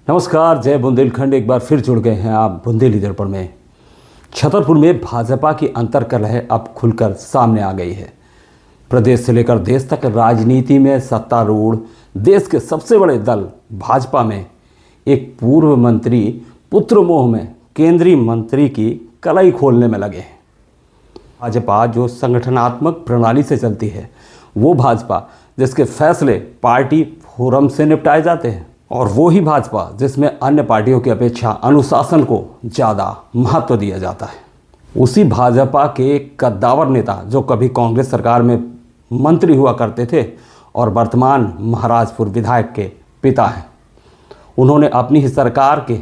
नमस्कार, जय बुंदेलखंड। एक बार फिर जुड़ गए हैं आप बुंदेली दर्पण में। छतरपुर में भाजपा की अंतर्कलह अब खुलकर सामने आ गई है। प्रदेश से लेकर देश तक राजनीति में सत्तारूढ़ देश के सबसे बड़े दल भाजपा में एक पूर्व मंत्री पुत्र मोह में केंद्रीय मंत्री की कलाई खोलने में लगे हैं। भाजपा जो संगठनात्मक प्रणाली से चलती है, वो भाजपा जिसके फैसले पार्टी फोरम से निपटाए जाते हैं, और वो ही भाजपा जिसमें अन्य पार्टियों की अपेक्षा अनुशासन को ज़्यादा महत्व दिया जाता है। उसी भाजपा के कद्दावर नेता जो कभी कांग्रेस सरकार में मंत्री हुआ करते थे और वर्तमान महाराजपुर विधायक के पिता हैं, उन्होंने अपनी ही सरकार के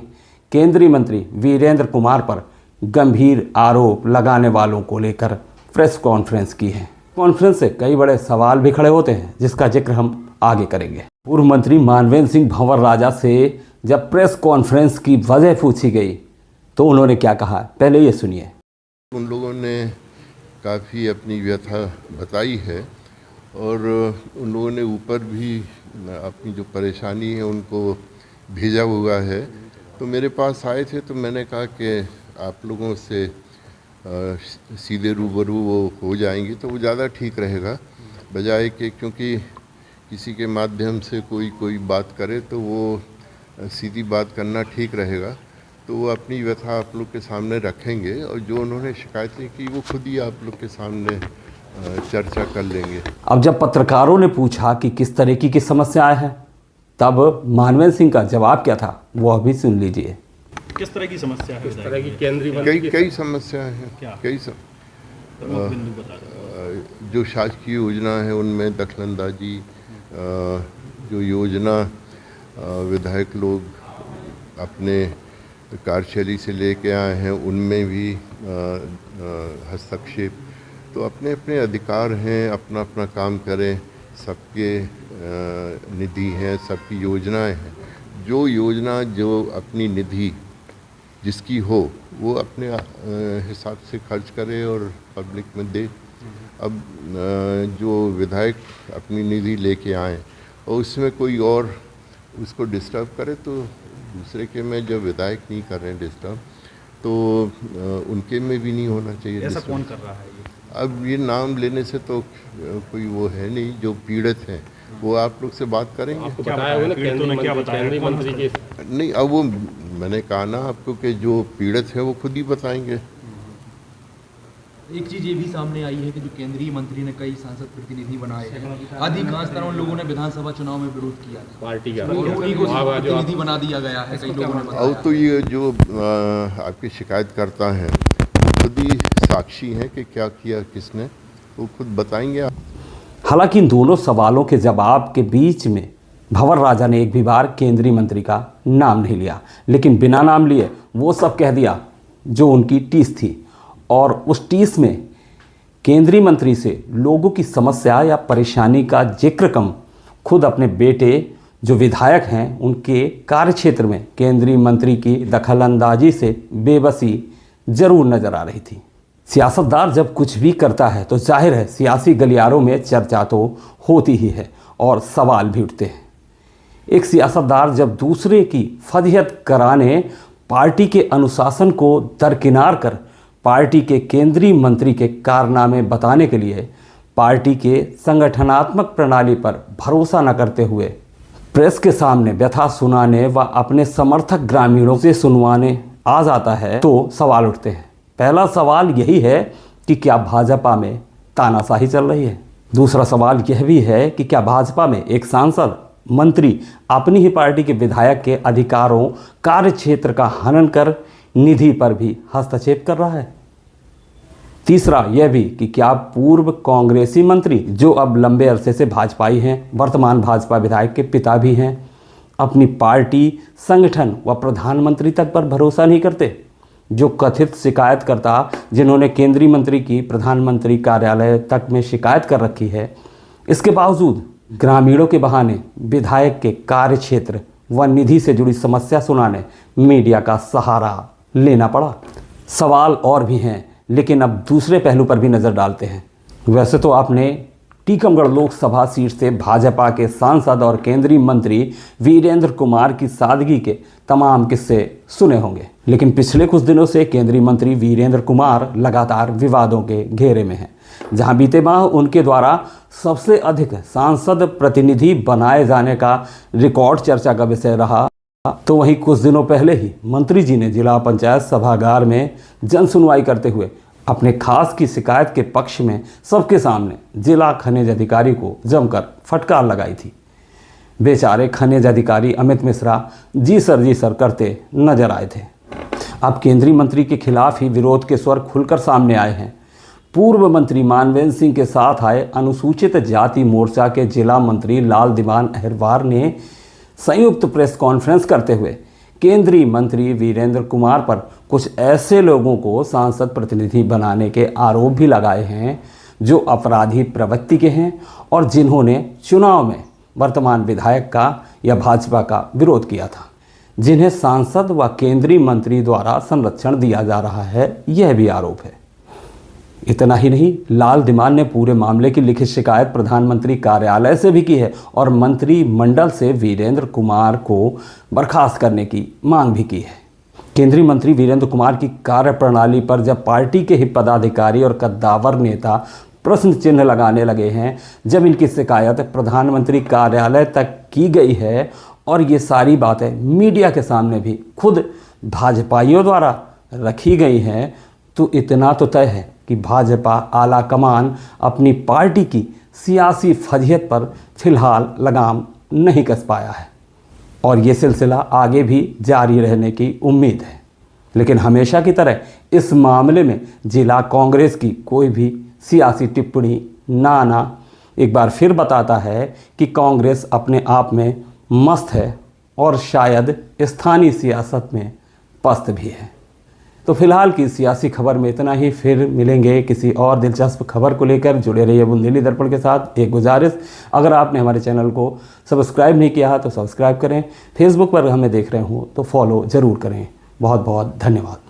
केंद्रीय मंत्री वीरेंद्र कुमार पर गंभीर आरोप लगाने वालों को लेकर प्रेस कॉन्फ्रेंस की है। कॉन्फ्रेंस से कई बड़े सवाल भी खड़े होते हैं, जिसका जिक्र हम आगे करेंगे। पूर्व मंत्री मानवेंद्र सिंह भंवर राजा से जब प्रेस कॉन्फ्रेंस की वजह पूछी गई तो उन्होंने क्या कहा, पहले ये सुनिए। उन लोगों ने काफ़ी अपनी व्यथा बताई है और उन लोगों ने ऊपर भी अपनी जो परेशानी है उनको भेजा हुआ है। तो मेरे पास आए थे तो मैंने कहा कि आप लोगों से सीधे रूबरू वो हो जाएंगे तो वो ज़्यादा ठीक रहेगा, बजाय कि क्योंकि किसी के माध्यम से कोई बात करे तो वो सीधी बात करना ठीक रहेगा। तो वो अपनी व्यथा आप लोग के सामने रखेंगे और जो उन्होंने शिकायतें की वो खुद ही आप लोग के सामने चर्चा कर लेंगे। अब जब पत्रकारों ने पूछा कि किस तरीके की समस्याएं हैं, तब मानवेंद्र सिंह का जवाब क्या था, वो अभी सुन लीजिए। किस तरह की समस्या है? किस तरह की केंद्रीय कई समस्याएं हैं, जो शासकीय योजना है उनमें दखलंदाजी, जो योजना विधायक लोग अपने कार्यशैली से लेके आए हैं उनमें भी हस्तक्षेप। तो अपने अपने अधिकार हैं, अपना अपना काम करें। सबके निधि हैं, सबकी योजनाएं हैं। जो योजना जो अपनी निधि जिसकी हो वो अपने हिसाब से खर्च करे और पब्लिक में दे। अब जो विधायक अपनी निधि लेके आए और उसमें कोई और उसको डिस्टर्ब करे तो दूसरे के में जब विधायक नहीं कर रहे हैं डिस्टर्ब तो उनके में भी नहीं होना चाहिए। ऐसा कौन कर रहा है? अब ये नाम लेने से तो कोई वो है नहीं। जो पीड़ित हैं वो आप लोग से बात करेंगे। आपको बताया होगा ना केंद्रीय मंत्री के? नहीं, अब वो मैंने कहा ना आपको कि जो पीड़ित है वो खुद ही बताएंगे। एक चीज ये भी सामने आई है कि जो केंद्रीय मंत्री ने कई सांसद प्रतिनिधि बनाए हैं, अधिकांशतः उन लोगों ने विधानसभा चुनाव में विरोध किया था पार्टी का, उन्हीं को प्रतिनिधि बना दिया गया है। कई लोगों ने बताया। अब तो ये जो आपकी शिकायतकर्ता हैं खुद ही साक्षी हैं कि क्या किया किसने, वो खुद बताएंगे। हालांकि इन दोनों सवालों के जवाब के बीच में भंवर राजा ने एक भी बार केंद्रीय मंत्री का नाम नहीं लिया, लेकिन बिना नाम लिए वो सब कह दिया जो उनकी टीस थी। और उस टीस में केंद्रीय मंत्री से लोगों की समस्या या परेशानी का जिक्र कम, खुद अपने बेटे जो विधायक हैं उनके कार्यक्षेत्र में केंद्रीय मंत्री की दखलंदाजी से बेबसी जरूर नजर आ रही थी। सियासतदार जब कुछ भी करता है तो जाहिर है सियासी गलियारों में चर्चा तो होती ही है और सवाल भी उठते हैं। एक सियासतदार जब दूसरे की फजीहत कराने पार्टी के अनुशासन को दरकिनार कर पार्टी के केंद्रीय मंत्री के कारनामे बताने के लिए पार्टी के संगठनात्मक प्रणाली पर भरोसा न करते हुए प्रेस के सामने व्यथा सुनाने व अपने समर्थक ग्रामीणों से सुनवाने आ जाता है तो सवाल उठते हैं। पहला सवाल यही है कि क्या भाजपा में तानाशाही चल रही है। दूसरा सवाल यह भी है कि क्या भाजपा में एक सांसद मंत्री अपनी ही पार्टी के विधायक के अधिकारों कार्यक्षेत्र का हनन कर निधि पर भी हस्तक्षेप कर रहा है। तीसरा यह भी कि क्या पूर्व कांग्रेसी मंत्री जो अब लंबे अरसे से भाजपाई हैं, वर्तमान भाजपा विधायक के पिता भी हैं, अपनी पार्टी, संगठन व प्रधानमंत्री तक पर भरोसा नहीं करते। जो कथित शिकायतकर्ता जिन्होंने केंद्रीय मंत्री की प्रधानमंत्री कार्यालय तक में शिकायत कर रखी है, इसके बावजूद ग्रामीणों के बहाने विधायक के कार्यक्षेत्र व निधि से जुड़ी समस्या सुनाने मीडिया का सहारा लेना पड़ा। सवाल और भी हैं, लेकिन अब दूसरे पहलू पर भी नज़र डालते हैं। वैसे तो आपने टीकमगढ़ लोकसभा सीट से भाजपा के सांसद और केंद्रीय मंत्री वीरेंद्र कुमार की सादगी के तमाम किस्से सुने होंगे, लेकिन पिछले कुछ दिनों से केंद्रीय मंत्री वीरेंद्र कुमार लगातार विवादों के घेरे में हैं। जहां बीते माह उनके द्वारा सबसे अधिक सांसद प्रतिनिधि बनाए जाने का रिकॉर्ड चर्चा का विषय रहा, तो वहीं कुछ दिनों पहले ही मंत्री जी ने जिला पंचायत सभागार में जन सुनवाई करते हुए अपने खास की शिकायत के पक्ष में सबके सामने जिला खनिज अधिकारी को जमकर फटकार लगाई थी। बेचारे खनिज अधिकारी अमित मिश्रा जी सर करते नजर आए थे। अब केंद्रीय मंत्री के खिलाफ ही विरोध के स्वर खुलकर सामने आए हैं। पूर्व मंत्री मानवेंद्र सिंह के साथ आए अनुसूचित जाति मोर्चा के जिला मंत्री लाल दीवान अहिरवार ने संयुक्त प्रेस कॉन्फ्रेंस करते हुए केंद्रीय मंत्री वीरेंद्र कुमार पर कुछ ऐसे लोगों को सांसद प्रतिनिधि बनाने के आरोप भी लगाए हैं जो अपराधी प्रवृत्ति के हैं और जिन्होंने चुनाव में वर्तमान विधायक का या भाजपा का विरोध किया था, जिन्हें सांसद व केंद्रीय मंत्री द्वारा संरक्षण दिया जा रहा है, यह भी आरोप है। इतना ही नहीं, लाल दीवान ने पूरे मामले की लिखित शिकायत प्रधानमंत्री कार्यालय से भी की है और मंत्रिमंडल से वीरेंद्र कुमार को बर्खास्त करने की मांग भी की है। केंद्रीय मंत्री वीरेंद्र कुमार की कार्यप्रणाली पर जब पार्टी के ही पदाधिकारी और कद्दावर नेता प्रश्न चिन्ह लगाने लगे हैं, जब इनकी शिकायत प्रधानमंत्री कार्यालय तक की गई है और ये सारी बातें मीडिया के सामने भी खुद भाजपाइयों द्वारा रखी गई हैं, तो इतना तो तय है कि भाजपा आला कमान अपनी पार्टी की सियासी फजीहत पर फिलहाल लगाम नहीं कस पाया है और ये सिलसिला आगे भी जारी रहने की उम्मीद है। लेकिन हमेशा की तरह इस मामले में जिला कांग्रेस की कोई भी सियासी टिप्पणी ना आना एक बार फिर बताता है कि कांग्रेस अपने आप में मस्त है और शायद स्थानीय सियासत में पस्त भी है। तो फिलहाल की सियासी खबर में इतना ही। फिर मिलेंगे किसी और दिलचस्प खबर को लेकर। जुड़े रहिए बुंदेली दर्पण के साथ। एक गुजारिश, अगर आपने हमारे चैनल को सब्सक्राइब नहीं किया तो सब्सक्राइब करें। फेसबुक पर हमें देख रहे हो तो फॉलो ज़रूर करें। बहुत बहुत धन्यवाद।